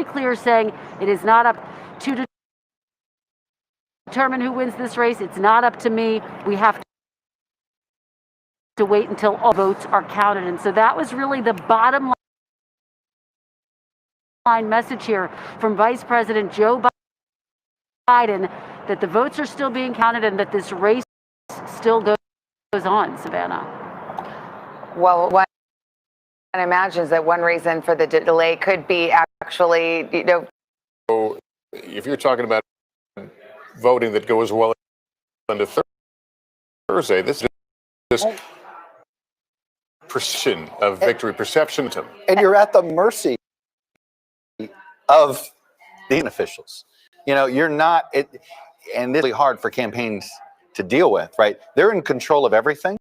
clear, saying it is not up to determine who wins this race. It's not up to me. We have to wait until all votes are counted. And so that was really the bottom line message here from Vice President Joe Biden, that the votes are still being counted and that this race still goes on. Savannah. Well, one imagines that one reason for the delay could be actually, So if you're talking about voting that goes well into Thursday, this perception of victory, perception. And you're at the mercy of the officials. You know, you're not, and this is really hard for campaigns to deal with, right? They're in control of everything,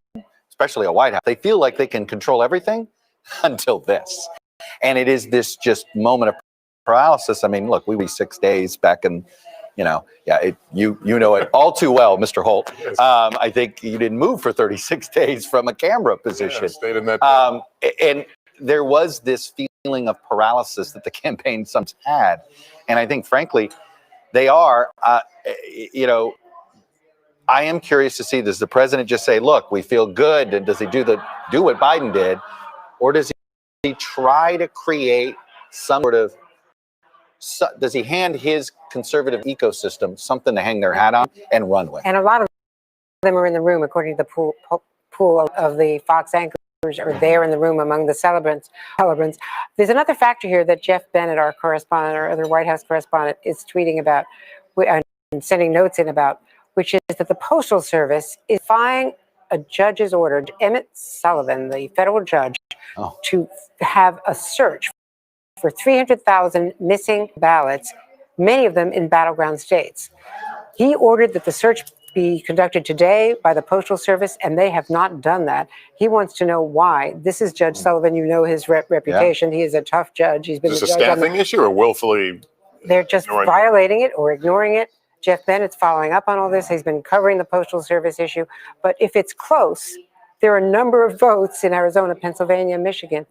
especially a White House. They feel like they can control everything until this. And it is this just moment of paralysis. I mean, look, we were 6 days back in, you know, you know it all too well, Mr. Holt. I think you didn't move for 36 days from a camera position. Yeah, stayed in that. And there was this feeling of paralysis that the campaign sometimes had. And I think, frankly, they are, you know, I am curious to see, does the president just say, look, we feel good? And does he do what Biden did? Or does he try to create some sort of, does he hand his conservative ecosystem something to hang their hat on and run with? And a lot of them are in the room, according to the pool of the Fox anchors, are there in the room among the celebrants. There's another factor here that Jeff Bennett, our correspondent, our other White House correspondent, is tweeting about and sending notes in about, which is that the Postal Service is defying a judge's order, Emmett Sullivan, the federal judge, to have a search for 300,000 missing ballots, many of them in battleground states. He ordered that the search be conducted today by the Postal Service, and they have not done that. He wants to know why. This is Judge Sullivan. You know his reputation. Yeah. He is a tough judge. He's been is this a staffing issue or willfully? They're just violating it or ignoring it. Jeff Bennett's following up on all this. He's been covering the Postal Service issue. But if it's close, there are a number of votes in Arizona, Pennsylvania, Michigan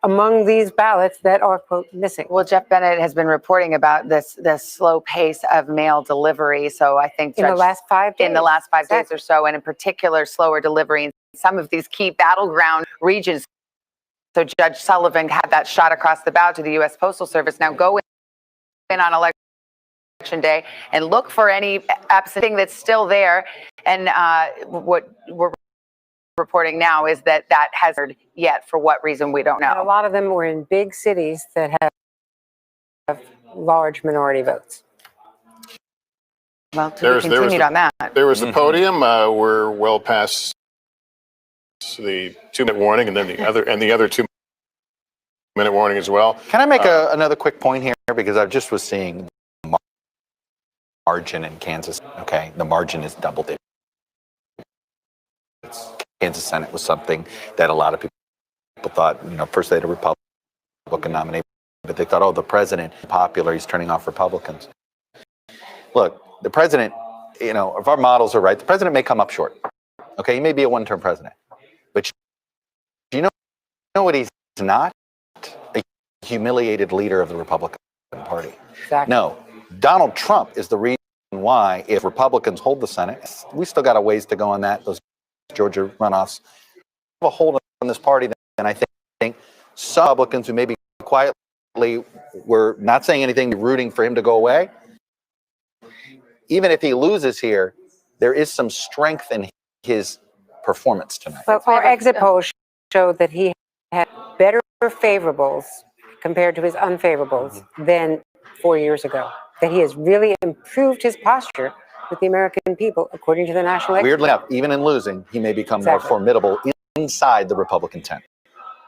among these ballots that are, quote, missing. Well, Jeff Bennett has been reporting about this slow pace of mail delivery. So I think in the last 5 days. In the last 5 days or so, and in particular, slower delivery in some of these key battleground regions. So Judge Sullivan had that shot across the bow to the U.S. Postal Service. Now go in on election day and look for any absent thing that's still there. And what we're reporting now is that hasn't yet. For what reason, we don't know. And a lot of them were in big cities that have large minority votes. Well, to be continued on that. There was the podium. We're well past the 2-minute warning, and then the other 2-minute warning as well. Can I make another quick point here? Because I just was seeing margin in Kansas. Okay, the margin is double digits. Kansas Senate was something that a lot of people thought, you know, first they had a Republican nominee, but they thought, oh, the president is popular, he's turning off Republicans. Look, the president, you know, if our models are right, the president may come up short. Okay, he may be a one-term president, but you know what he's not? A humiliated leader of the Republican Party. Exactly. No, Donald Trump is the reason why, if Republicans hold the Senate, we still got a ways to go on that, those Georgia runoffs, have a hold on this party. And I think some Republicans who maybe quietly were not saying anything, rooting for him to go away, even if he loses here, there is some strength in his performance tonight. Well, our exit polls show that he had better favorables compared to his unfavorables than 4 years ago, that he has really improved his posture with the American people, according to the National. Weirdly enough, even in losing, he may become more formidable inside the Republican tent.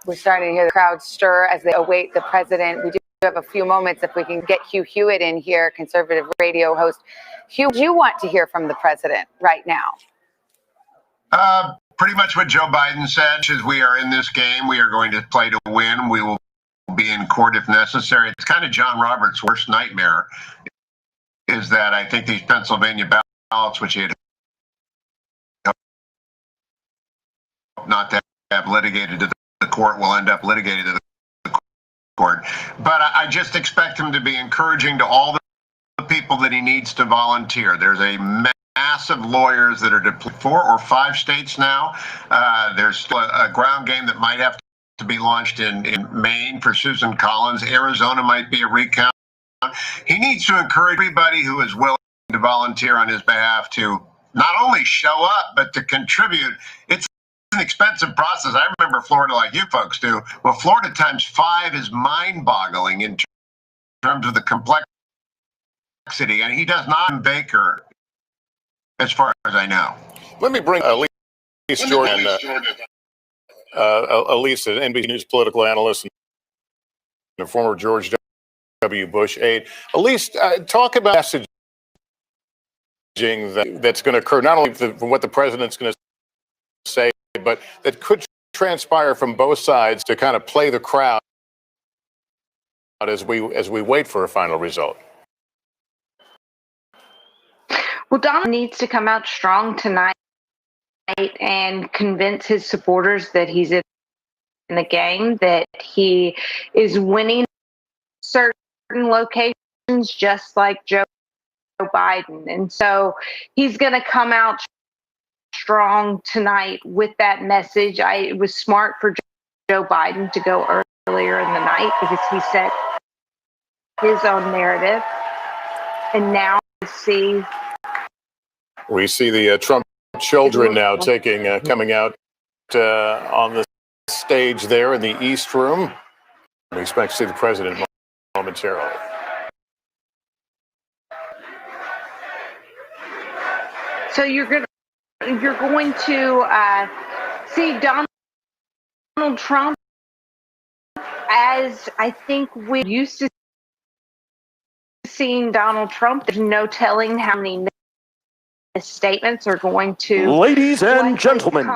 We're starting to hear the crowd stir as they await the president. We do have a few moments if we can get Hugh Hewitt in here, conservative radio host. Hugh, do you want to hear from the president right now? Pretty much what Joe Biden said is we are in this game. We are going to play to win. We will be in court if necessary. It's kind of John Roberts' worst nightmare, is that I think these Pennsylvania ballots, which he had not to have litigated to the court, will end up litigated to the But I just expect him to be encouraging to all the people that he needs to volunteer. There's a massive lawyers that are deployed 4 or 5 states now. There's still a ground game that might have to be launched in Maine for Susan Collins. Arizona might be a recount. He needs to encourage everybody who is willing to volunteer on his behalf to not only show up, but to contribute. It's an expensive process. I remember Florida like you folks do. Well, Florida times 5 is mind-boggling in terms of the complexity, and he does not Baker, as far as I know. Let me bring Elise Jordan. Elise, an NBC News political analyst and a former George W. Bush aide. Elise, talk about messaging that's going to occur, not only from what the president's going to say, but that could transpire from both sides to kind of play the crowd as we wait for a final result. Well, Donald needs to come out strong tonight and convince his supporters that he's in the game, that he is winning certain locations just like Joe Biden. And so he's going to come out strong tonight with that message. It was smart for Joe Biden to go earlier in the night because he set his own narrative. And now we see the Trump children now coming out on the stage there in the East Room. We expect to see the president momentarily. So you're going to see Donald Trump as I think we're used to seeing Donald Trump. There's no telling how many statements are going to. Ladies and gentlemen,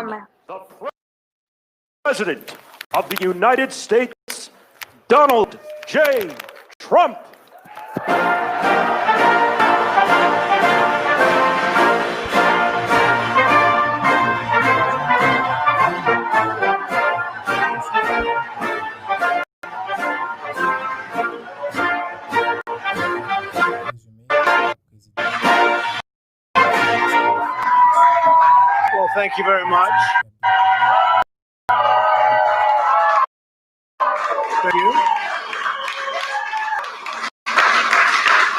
the President of the United States, Donald J. Trump. Well, thank you very much. Thank you.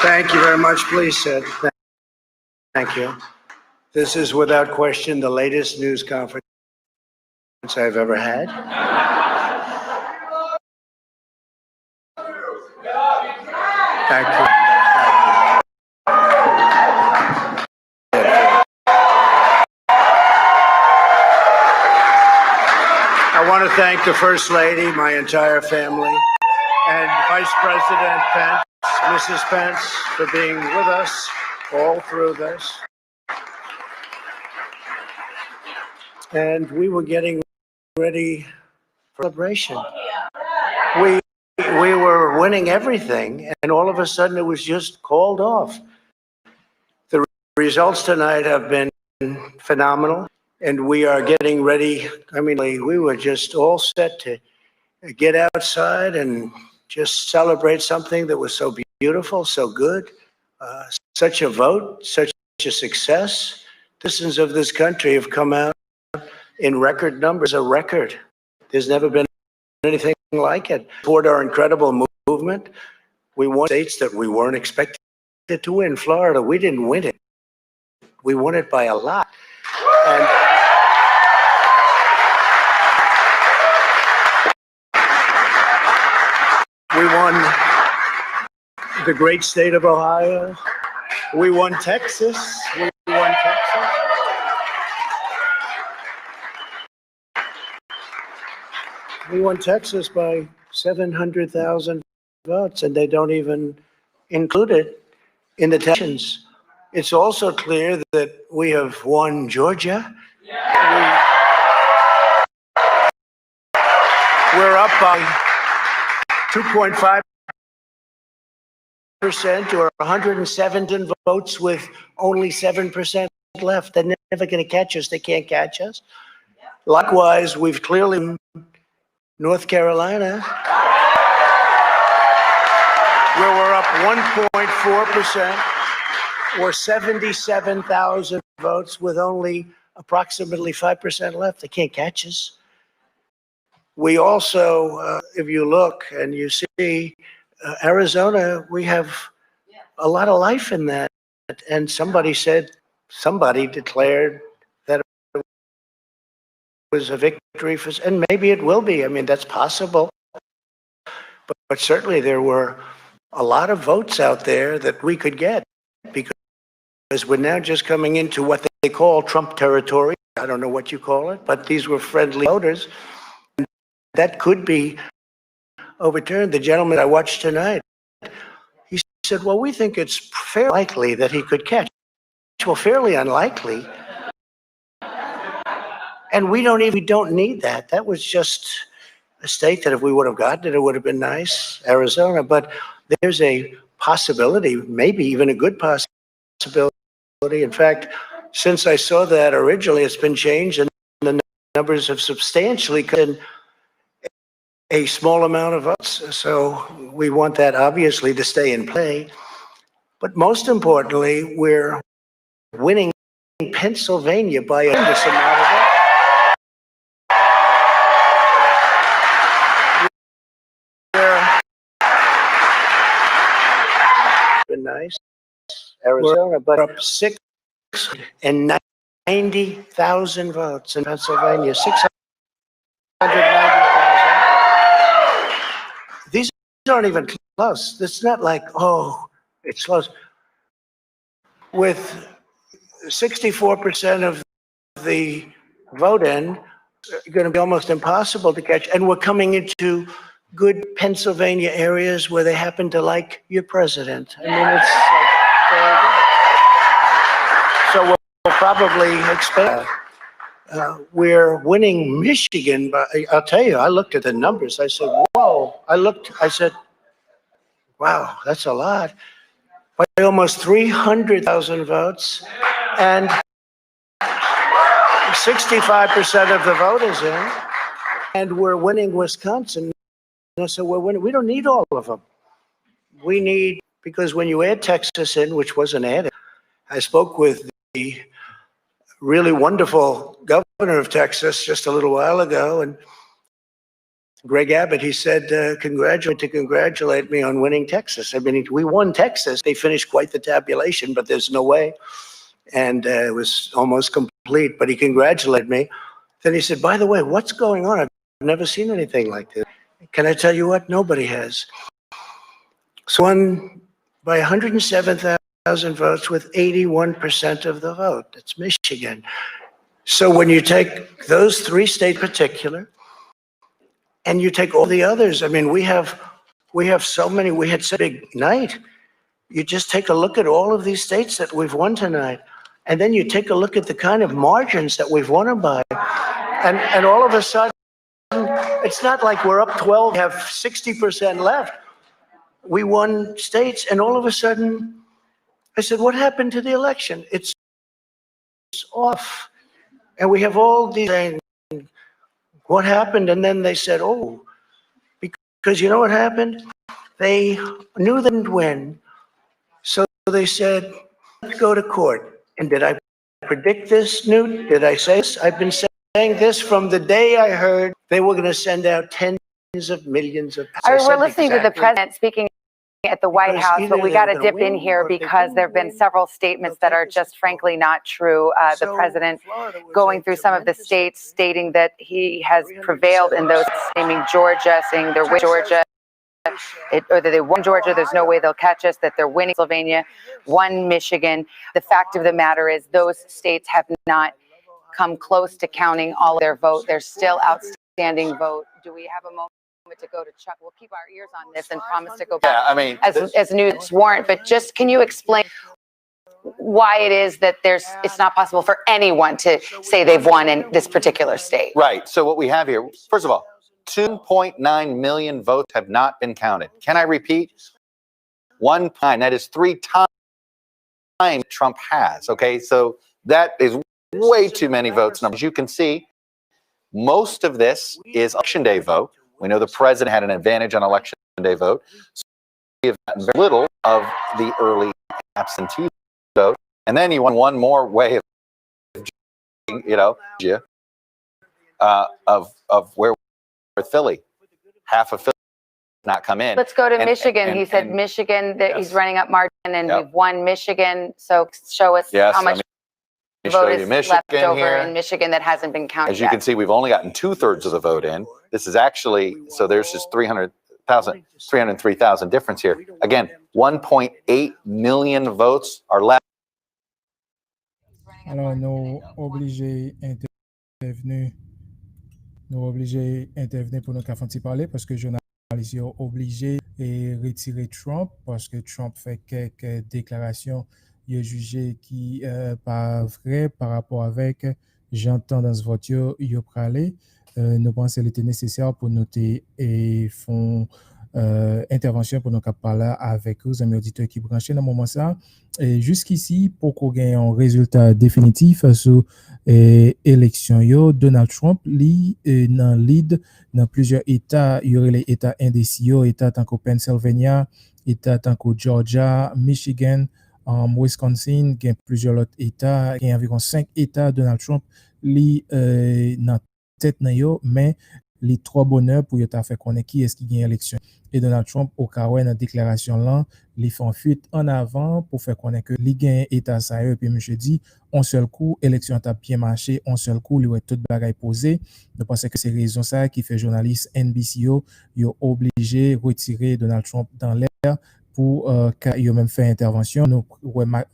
Thank you very much. Please sit. Thank you. This is without question the latest news conference I've ever had. Thank you. I want to thank the First Lady, my entire family, and Vice President Pence, Mrs. Pence, for being with us all through this. And we were getting ready for celebration. We were winning everything, and all of a sudden it was just called off. The results tonight have been phenomenal. And we are getting ready. I mean, we were just all set to get outside and just celebrate something that was so beautiful, so good, such a vote, such a success. Citizens of this country have come out in record numbers, a record. There's never been anything like it. Toward our incredible movement, we won states that we weren't expected to win. Florida, we didn't win it. We won it by a lot. And we won the great state of Ohio. We won Texas. We won Texas by 700,000 votes, and they don't even include it in the tensions. It's also clear that we have won Georgia. We're up by 2.5% or 107 votes with only 7% left. They're never going to catch us. They can't catch us. Likewise, we've clearly North Carolina. where we're up 1.4%, or 77,000 votes with only approximately 5% left. They can't catch us. We also, if you look and you see Arizona, we have a lot of life in that. And somebody declared that it was a victory for, and maybe it will be. I mean, that's possible. But certainly there were a lot of votes out there that we could get, because we're now just coming into what they call Trump territory. I don't know what you call it, but these were friendly voters. That could be overturned. The gentleman I watched tonight, he said, well, we think it's fairly likely that he could catch. Well, fairly unlikely. And we don't need that. That was just a state that if we would have gotten it, it would have been nice, Arizona. But there's a possibility, maybe even a good possibility. In fact, since I saw that originally, it's been changed and the numbers have substantially cut in a small amount of votes. So we want that obviously to stay in play. But most importantly, we're winning Pennsylvania by a tremendous amount of votes. Been nice, Arizona, but up 690,000 votes in Pennsylvania. 690,000. These aren't even close. It's not like, oh, it's close. With 64% of the vote in, it's going to be almost impossible to catch. And we're coming into good Pennsylvania areas where they happen to like your president. I mean, it's like, so we'll probably expand. We're winning Michigan, but I'll tell you, I looked at the numbers. I said, whoa. I said, wow, that's a lot. By almost 300,000 votes, and 65% of the vote is in, and we're winning Wisconsin. So we're winning. We don't need all of them. We need, because when you add Texas in, which wasn't added, I spoke with the really wonderful governor of Texas just a little while ago, and Greg Abbott, he said, congratulate me on winning Texas. I mean, we won Texas. They finished quite the tabulation, but there's no way. And it was almost complete, but he congratulated me. Then he said, by the way, what's going on? I've never seen anything like this. Can I tell you what? Nobody has. So won by 107,000 votes with 81% of the vote. That's Michigan. So when you take those three states in particular, and you take all the others, I mean, we have so many, we had such a big night. You just take a look at all of these states that we've won tonight, and then you take a look at the kind of margins that we've won them by. And all of a sudden, it's not like we're up 12, have 60% left. We won states, and all of a sudden, I said, what happened to the election? It's off. And we have all these things. What happened? And then they said, oh, because you know what happened? They knew they didn't win. So they said, let's go to court. And did I predict this, Newt? Did I say this? I've been saying this from the day I heard they were going to send out tens of millions of. We're listening to the president speaking at the White House, but we got to dip in here because there have been several statements that are just frankly not true. The president going through some of the states, stating that he has prevailed in those, naming Georgia, saying they're with Georgia, or that they won Georgia, there's no way they'll catch us, that they're winning Pennsylvania, won Michigan. The fact of the matter is those states have not come close to counting all of their vote. There's still outstanding vote. Do we have a moment to go to Chuck? We'll keep our ears on this and promise to go back as news warrant. But just, can you explain why it is that it's not possible for anyone to say they've won in this particular state? Right. So what we have here, first of all, 2.9 million votes have not been counted. Can I repeat? 1.9. That is 3 times Trump has. Okay. So that is way too many votes. As you can see, most of this is election day vote. We know the president had an advantage on election day vote. have gotten very little of the early absentee vote. And then you want one more way of, of where Philly, half of Philly not come in. Let's go to Michigan. He said Michigan, that he's running up margin, and we've won Michigan. So show us how much vote is left over in Michigan that hasn't been counted As you can see, we've only gotten 2/3 of the vote in. This is actually, so there's just 303,000 difference here. Again, 1.8 million votes are left. Alors, nous obligés intervenir pour nous faire parler parce que journalistes sont obligés de retirer Trump parce que Trump fait quelques déclarations il a jugé qui pas vrai par rapport avec j'entends dans ce vote il a parlé nous pensons qu'il était nécessaire pour noter et font intervention pour nous parler avec les amis auditeurs qui branchent dans le moment ça et jusqu'ici pour qu'on ait un résultat définitif sur élection Donald Trump li dans lead dans plusieurs états il y aurait les états indécis états tant que Pennsylvania états tant que Georgia Michigan Wisconsin il y a plusieurs autres états il y a environ 5 états Donald Trump li dans tête nan yo mais les trois bonheurs pour y faire connaître qui est-ce qui gagne l'élection et Donald Trump au cas où dans déclaration là les font fuite en avant pour faire connaître que li gagne état ça et puis monsieur dit un seul coup élection t'a bien marché un seul coup lui toute bagaille posée je pense que c'est raison ça qui fait journaliste NBC yo obligé retirer Donald Trump dans l'air pour il a même fait intervention nous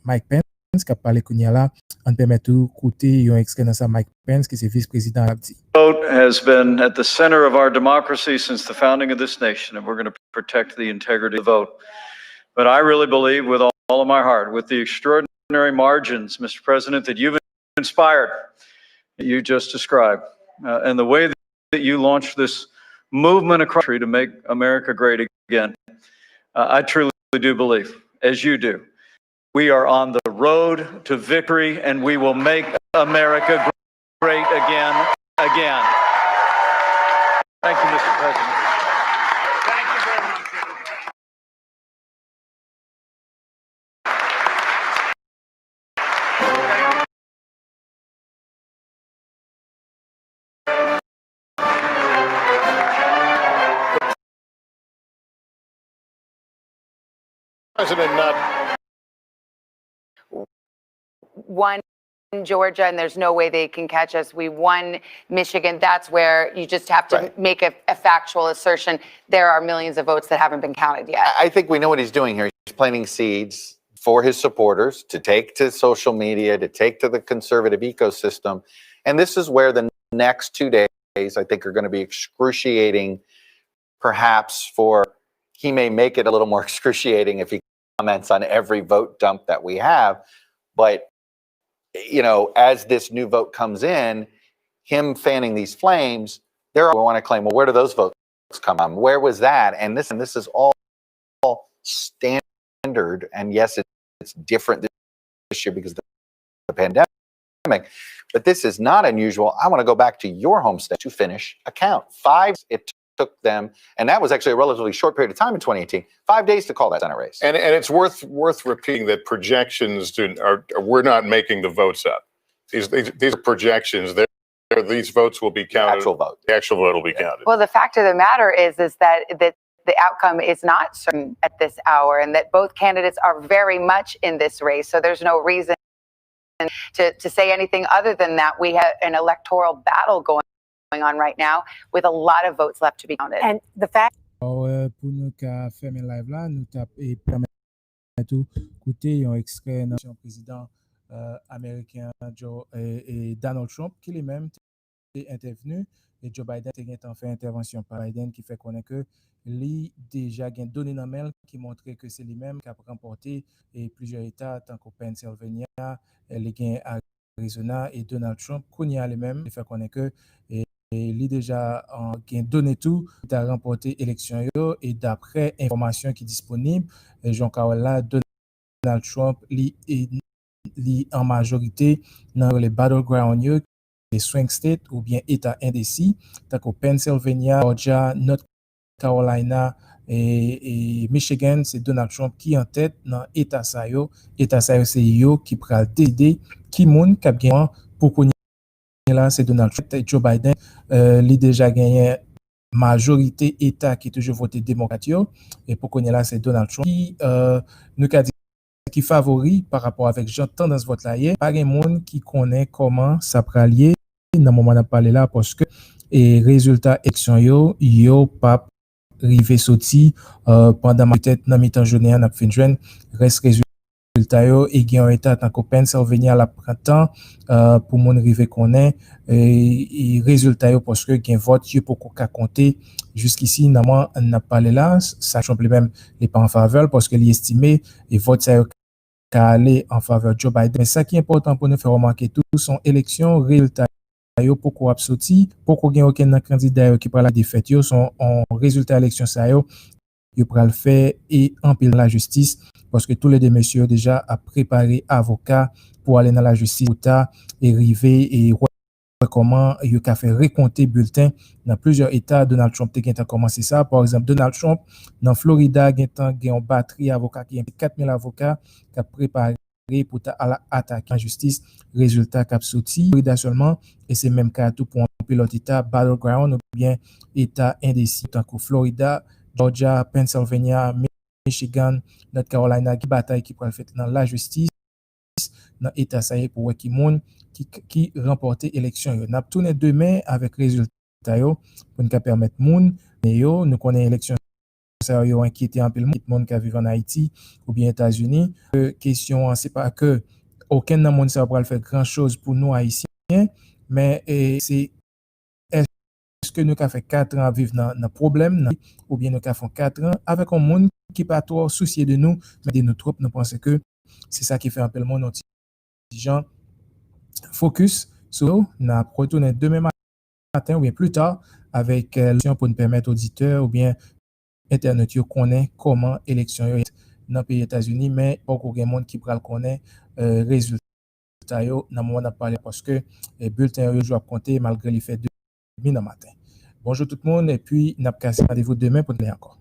Mike Pence qui a parlé qu'on y a là on permet tout écouter un extrait dans ça Mike Pence qui est vice-président The vote has been at the center of our democracy since the founding of this nation, and we're going to protect the integrity of the vote. But I really believe with all of my heart, with the extraordinary margins, Mr. President, that you've inspired, that you just described, and the way that you launched this movement across the country to make America great again, I truly do believe, as you do, we are on the road to victory, and we will make America great again. Thank you, Mr. President. Thank you very much. President not won Georgia, and there's no way they can catch us. We won Michigan. That's where you just have to make a factual assertion. There are millions of votes that haven't been counted yet. I think we know what he's doing here. He's planting seeds for his supporters to take to social media, to take to the conservative ecosystem. And this is where the next 2 days, I think, are going to be excruciating, perhaps he may make it a little more excruciating if he comments on every vote dump that we have. But as this new vote comes in, him fanning these flames, we want to claim, well, where do those votes come from? Where was that? And this is all standard. And yes, it's different this year because of the pandemic. But this is not unusual. I want to go back to your home state to finish a count. 5 it took them, and that was actually a relatively short period of time in 2018, 5 days to call that Senate race. and it's worth repeating that projections we're not making the votes up. These are projections. These votes will be counted. The actual vote will be counted. Well, the fact of the matter is that the outcome is not certain at this hour, and that both candidates are very much in this race. So there's no reason to say anything other than that. We have an electoral battle going on right now with a lot of votes left to be counted. And the fact pour nous faire live là nous permettre tout écouter un extrait du président américain Donald Trump qui lui-même est intervenu et Joe Biden a fait intervention par Biden qui fait connaître que lui déjà gain donné dans mail qui montrait que c'est lui-même qui a remporté plusieurs états tant que Pennsylvania, les gains Arizona et Donald Trump qu'on a lui-même il fait connaître que il déjà donné tout, il a remporté l'élection et d'après information qui est disponible, Jean-Carl là, Donald Trump est en majorité dans les battlegrounds, les swing states ou bien États indécis, tant que Pennsylvania, Georgia, North Carolina, et Michigan, c'est Donald Trump qui en tête dans État ça yo. État ça yo, c'est yo qui pral décider qui moun k'ap gagné pour qu'on là, c'est Donald Trump et Joe Biden. Lui déjà gagné majorité État qui toujours voté démocrate yo. Et pour qu'on là, c'est Donald Trump qui nous a dit qui favori par rapport avec Jean tendance vote là hier. Pas un monde qui connaît comment ça pralier dans le moment de parler là parce que et résultat élection yo pas rivé sorti pendant peut-être dans mi-temps journée on a fait joindre reste résultat yo et gain état tant que Pennsylvania la printemps pour mon rivé connaît et résultat yo parce que gain vote yo pour qu'on compter jusqu'ici normalement on a parlé là ça change même les pas en faveur parce que l'estimé et vote ça qu'à aller en faveur de Joe Biden. Mais ça qui est important pour nous faire remarquer tout son élection résultat yo pourquoi absoti pourquoi gain aucun candidat qui prend la défaite yo son en résultat élection ça yo pral faire et empile la justice parce que tous les deux messieurs déjà a préparé avocat pour aller dans la justice et arriver et comment il a fait recompter bulletin dans plusieurs états. Donald Trump a commencé ça. Par exemple, Donald Trump dans Florida a une batterie avocat qui a 4000 avocats qui a préparé pour attaquer la justice. Résultat qui a sorti Florida seulement et c'est même cas tout pour un pilote état battleground ou bien état indécis tant que Florida, Georgia, Pennsylvania, Michigan, North Carolina qui bataille qui pour le fait dans la justice dans l'état ça y est pour qui monde qui remporter élection yo n'a tourné demain avec résultat yo pour nous permettre monde mais yo nous connaît élection ça yo inquiété un peu le monde qui vit en Haïti ou bien États-Unis question c'est pas que aucun dans monde ça va faire grand chose pour nous haïtiens mais c'est est-ce que nous avons fait 4 ans à vivre dans problème ou bien nous avons fait 4 ans avec un monde qui pas trop soucié de nous mais de nous trop nous pensons que c'est ça qui fait un peu le monde gens focus sur nous retourner demain matin ou bien plus tard avec pour nous permettre auditeurs ou bien internet yo connaît comment élection est dans les pays États-Unis mais pas aucun monde qui pral connaît résultat yo dans moment parler parce que les bulletins yo doivent compter malgré les faits de demain matin. Bonjour tout le monde et puis n'a pas rendez-vous demain pour nous encore.